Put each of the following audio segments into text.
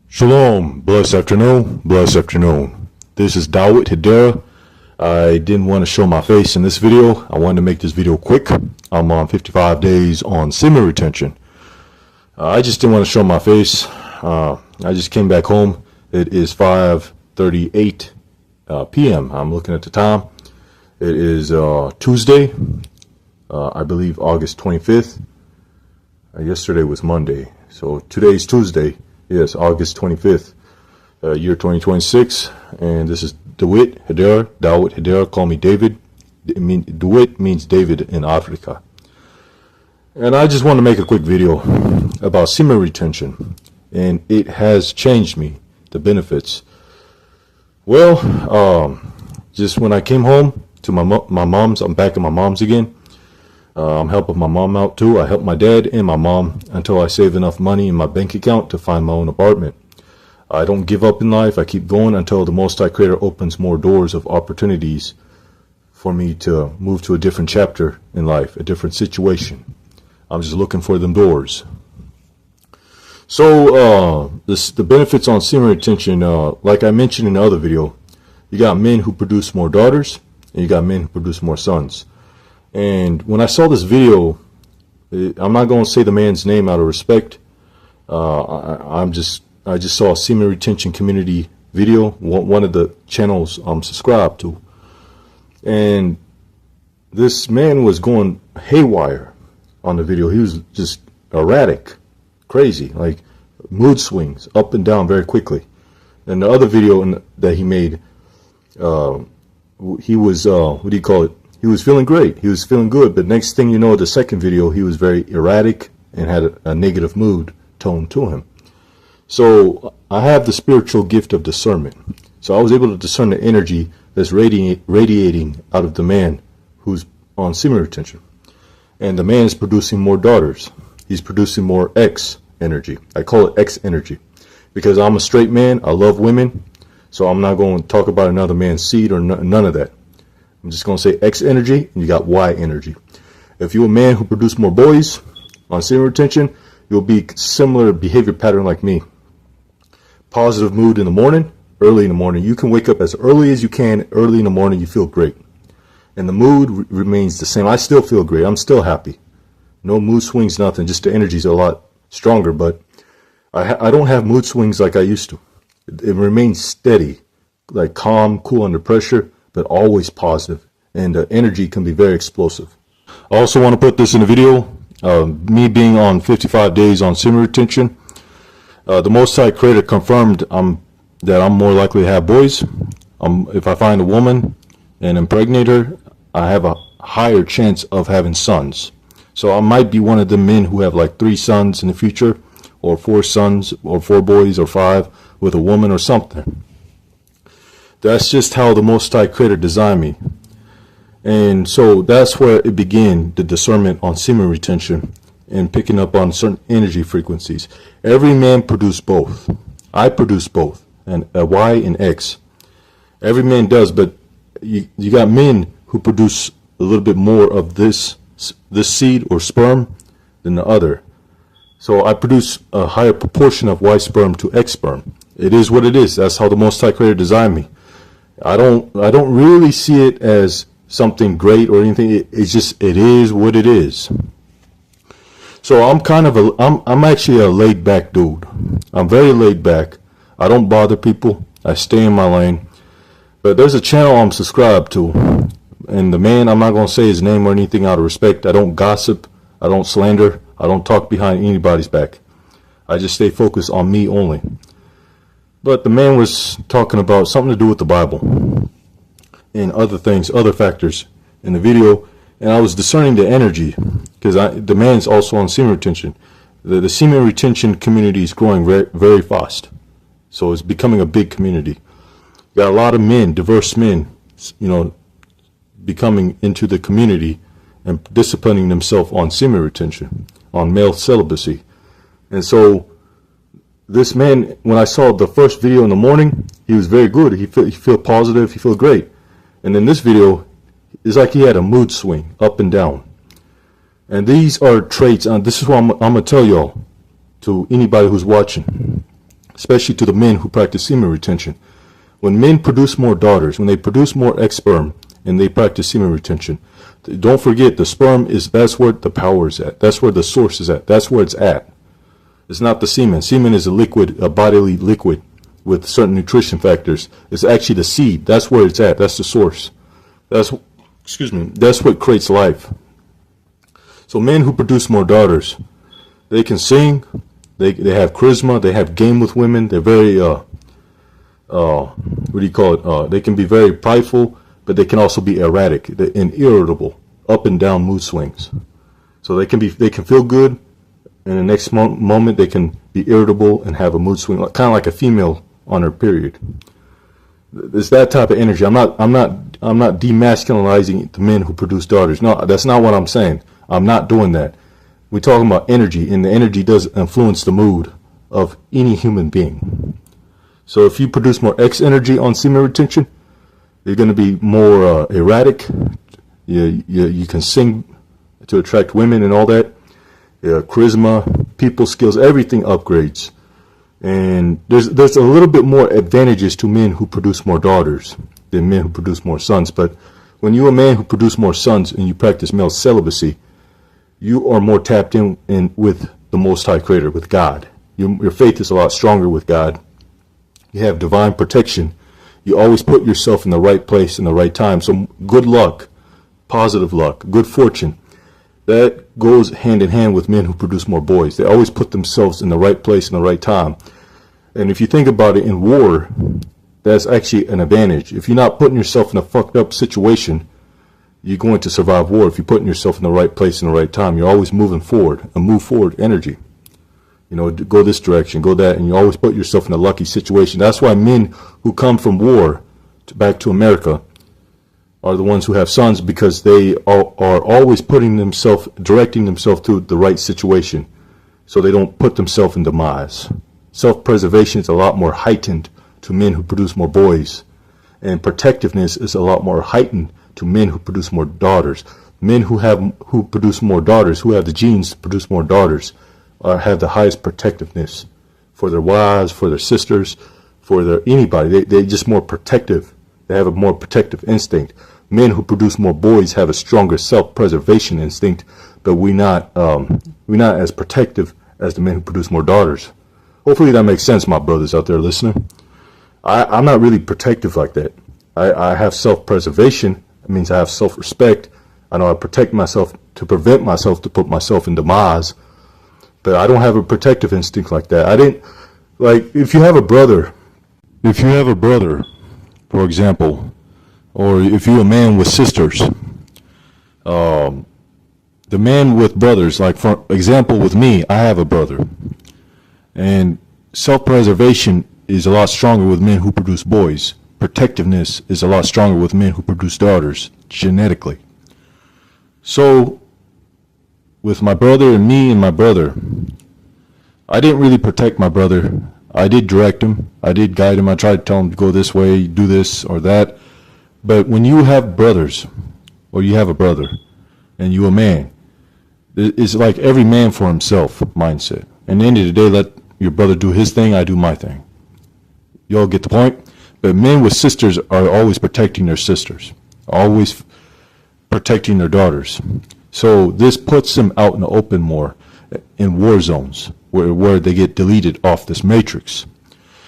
Shalom, blessed afternoon, blessed afternoon. This is Dawit Hedera. I didn't want to show my face in this video. I wanted to make this video quick. I'm on 55 days on Semen-Retention. I just didn't want to show my face. I just came back home. It is 5:38 p.m. I'm looking at the time. It is Tuesday, I believe August 25th. Yesterday was Monday, so today's Tuesday. Yes, August 25th, year 2026, and this is Dawit Hedera. Call me David. Dawit means David in Africa. And I just want to make a quick video about semen retention, and it has changed me, the benefits. Well, just when I came home to my mom's, I'm back at my mom's again. I'm helping my mom out too. I help my dad and my mom until I save enough money in my bank account to find my own apartment. I don't give up in life. I keep going until the Most High Creator opens more doors of opportunities for me to move to a different chapter in life, a different situation. I'm just looking for them doors. So the benefits on semen retention, like I mentioned in the other video, you got men who produce more daughters and you got men who produce more sons. And when I saw this video, I'm not going to say the man's name out of respect. I just saw a semen retention community video, one of the channels I'm subscribed to, and this man was going haywire on the video. He was just erratic, crazy, like mood swings up and down very quickly. And the other video that he made, he was what do you call it? He was feeling great. He was feeling good. But next thing you know, the second video, he was very erratic and had a negative mood tone to him. So I have the spiritual gift of discernment. So I was able to discern the energy that's radiating out of the man who's on semen retention. And the man is producing more daughters. He's producing more X energy. I call it X energy because I'm a straight man. I love women. So I'm not going to talk about another man's seed or none of that. I'm just going to say X energy, and you got Y energy. If you're a man who produces more boys on semen retention, you'll be similar behavior pattern like me. Positive mood in the morning, early in the morning. You can wake up as early as you can. Early in the morning, you feel great. And the mood remains the same. I still feel great. I'm still happy. No mood swings, nothing. Just the energy's a lot stronger. But I don't have mood swings like I used to. It remains steady, like calm, cool under pressure, but always positive, and the energy can be very explosive. I also want to put this in the video, me being on 55 days on semen retention. The Most High Creator confirmed that I'm more likely to have boys. If I find a woman and impregnate her, I have a higher chance of having sons. So I might be one of the men who have like 3 sons in the future, or 4 sons, or 4 boys, or 5 with a woman or something. That's just how the Most High Creator designed me. And so that's where it began, the discernment on semen retention and picking up on certain energy frequencies. Every man produced both. I produce both, and Y and X. Every man does, but you got men who produce a little bit more of this seed or sperm than the other. So I produce a higher proportion of Y sperm to X sperm. It is what it is. That's how the Most High Creator designed me. I don't really see it as something great or anything. It is what it is. So I'm actually a laid back dude. I'm very laid back. I don't bother people. I stay in my lane. But there's a channel I'm subscribed to, and the man, I'm not going to say his name or anything out of respect. I don't gossip. I don't slander. I don't talk behind anybody's back. I just stay focused on me only. But the man was talking about something to do with the Bible and other things, other factors in the video. And I was discerning the energy because the man's also on semen retention. The semen retention community is growing very, very fast. So it's becoming a big community. You got a lot of men, diverse men, becoming into the community and disciplining themselves on semen retention, on male celibacy. And so this man, when I saw the first video in the morning, he was very good. He feel positive. He feel great. And then this video, it's like he had a mood swing up and down. And these are traits. And this is what I'm going to tell y'all, to anybody who's watching. especially to the men who practice semen retention. When men produce more daughters, when they produce more X sperm and they practice semen retention, don't forget the sperm that's where the power is at. That's where the source is at. That's where it's at. It's not the semen. Semen is a liquid, a bodily liquid with certain nutrition factors. It's actually the seed. That's where it's at. That's the source. That's what creates life. So men who produce more daughters, they can sing, they have charisma, they have game with women, they're very they can be very prideful, but they can also be erratic and irritable, up and down mood swings. So they can feel good, and the next moment they can be irritable and have a mood swing, kind of like a female on her period. It's that type of energy. I'm not demasculinizing the men who produce daughters. No, that's not what I'm saying. I'm not doing that. We're talking about energy, and the energy does influence the mood of any human being. So if you produce more X energy on semen retention, you're going to be more erratic. You can sing to attract women and all that. Charisma, people skills, everything upgrades. And there's a little bit more advantages to men who produce more daughters than men who produce more sons. But when you're a man who produces more sons and you practice male celibacy, you are more tapped in with the Most High Creator, with God. Your faith is a lot stronger with God. You have divine protection. You always put yourself in the right place in the right time. So good luck, positive luck, good fortune, that goes hand in hand with men who produce more boys. They always put themselves in the right place in the right time. And if you think about it, in war, that's actually an advantage. If you're not putting yourself in a fucked up situation, you're going to survive war. If you're putting yourself in the right place in the right time, you're always moving forward, a move forward energy. Go this direction, go that, and you always put yourself in a lucky situation. That's why men who come from war back to America are the ones who have sons, because they are always directing themselves to the right situation, so they don't put themselves in demise. Self-preservation is a lot more heightened to men who produce more boys, and protectiveness is a lot more heightened to men who produce more daughters. Men who produce more daughters, who have the genes to produce more daughters, have the highest protectiveness for their wives, for their sisters, for anybody. They're just more protective. They have a more protective instinct. Men who produce more boys have a stronger self-preservation instinct, but we're not as protective as the men who produce more daughters. Hopefully that makes sense, my brothers out there listening. I'm not really protective like that. I have self-preservation. It means I have self-respect. I know I protect myself to prevent myself to put myself in demise, but I don't have a protective instinct like that. If you have a brother, for example, or if you're a man with sisters, the man with brothers, like for example with me, I have a brother, and self-preservation is a lot stronger with men who produce boys. Protectiveness is a lot stronger with men who produce daughters, genetically. So, with my brother and me and my brother, I didn't really protect my brother. I did direct him. I did guide him. I tried to tell him to go this way, do this or that. But when you have brothers, or you have a brother, and you're a man, it's like every man for himself mindset. And at the end of the day, let your brother do his thing, I do my thing. You all get the point? But men with sisters are always protecting their sisters, always protecting their daughters. So this puts them out in the open more, in war zones, where they get deleted off this matrix.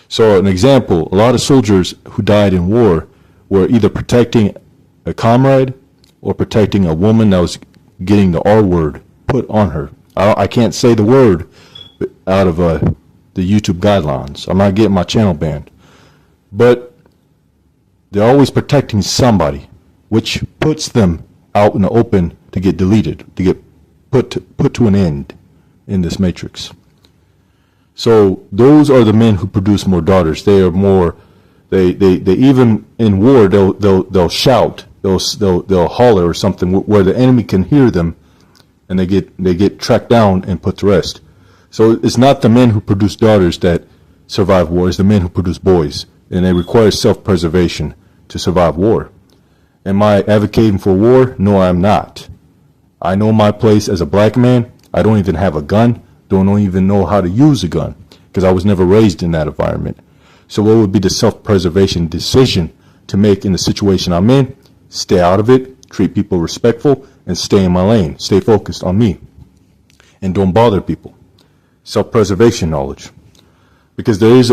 So an example, a lot of soldiers who died in war were either protecting a comrade or protecting a woman that was getting the R word put on her. I can't say the word out of the YouTube guidelines. I'm not getting my channel banned. But they're always protecting somebody, which puts them out in the open to get deleted, to get put to an end in this matrix. So those are the men who produce more daughters. They are more. They even in war they'll shout, they'll holler or something where the enemy can hear them, and they get tracked down and put to rest. So it's not the men who produce daughters that survive war. It's the men who produce boys, and they require self-preservation to survive war. Am I advocating for war? No, I'm not. I know my place as a black man. I don't even have a gun. Don't even know how to use a gun. because I was never raised in that environment. So what would be the self-preservation decision to make in the situation I'm in? Stay out of it, treat people respectful, and stay in my lane. Stay focused on me. And don't bother people. Self-preservation knowledge. Because there is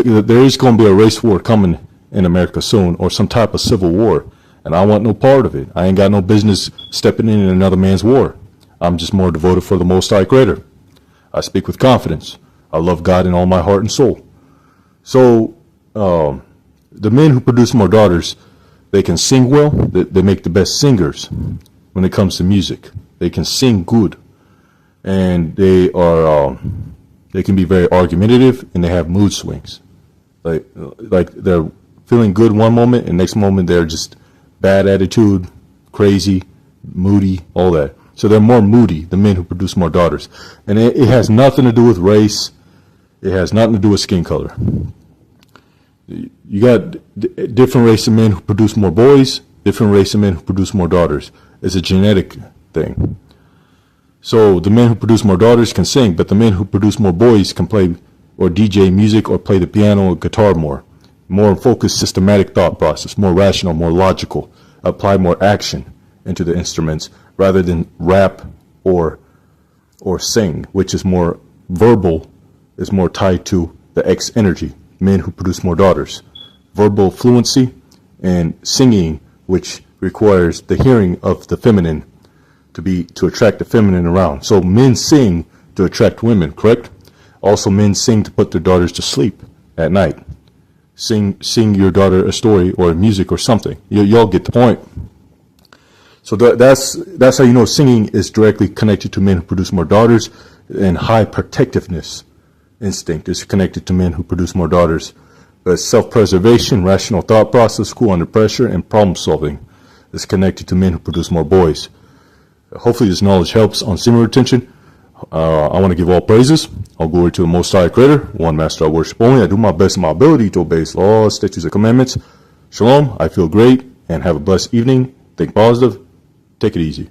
going to be a race war coming in America soon, or some type of civil war. And I want no part of it. I ain't got no business stepping in another man's war. I'm just more devoted for the Most High Creator. I speak with confidence. I love God in all my heart and soul. So, the men who produce more daughters, they can sing well. They make the best singers when it comes to music. They can sing good. And they can be very argumentative, and they have mood swings. Like they're feeling good one moment, and next moment they're just bad attitude, crazy, moody, all that. So they're more moody, the men who produce more daughters. And it has nothing to do with race. It has nothing to do with skin color. You got different race of men who produce more boys, different race of men who produce more daughters. It's a genetic thing. So the men who produce more daughters can sing, but the men who produce more boys can play or DJ music or play the piano or guitar more. More focused, systematic thought process, more rational, more logical, apply more action into the instruments rather than rap or sing, which is more verbal, is more tied to the X energy. Men who produce more daughters. Verbal fluency and singing, which requires the hearing of the feminine to attract the feminine around. So men sing to attract women, correct? Also, men sing to put their daughters to sleep at night. Sing your daughter a story or music or something. Y'all get the point. So that's how you know singing is directly connected to men who produce more daughters, and high protectiveness instinct is connected to men who produce more daughters. But self-preservation, rational thought process, cool under pressure, and problem solving is connected to men who produce more boys. Hopefully this knowledge helps on semen-retention. I want to give all praises, all glory to the Most High Creator, one Master I worship only. I do my best in my ability to obey His laws, statutes, and commandments. Shalom, I feel great, and have a blessed evening. Think positive. Take it easy.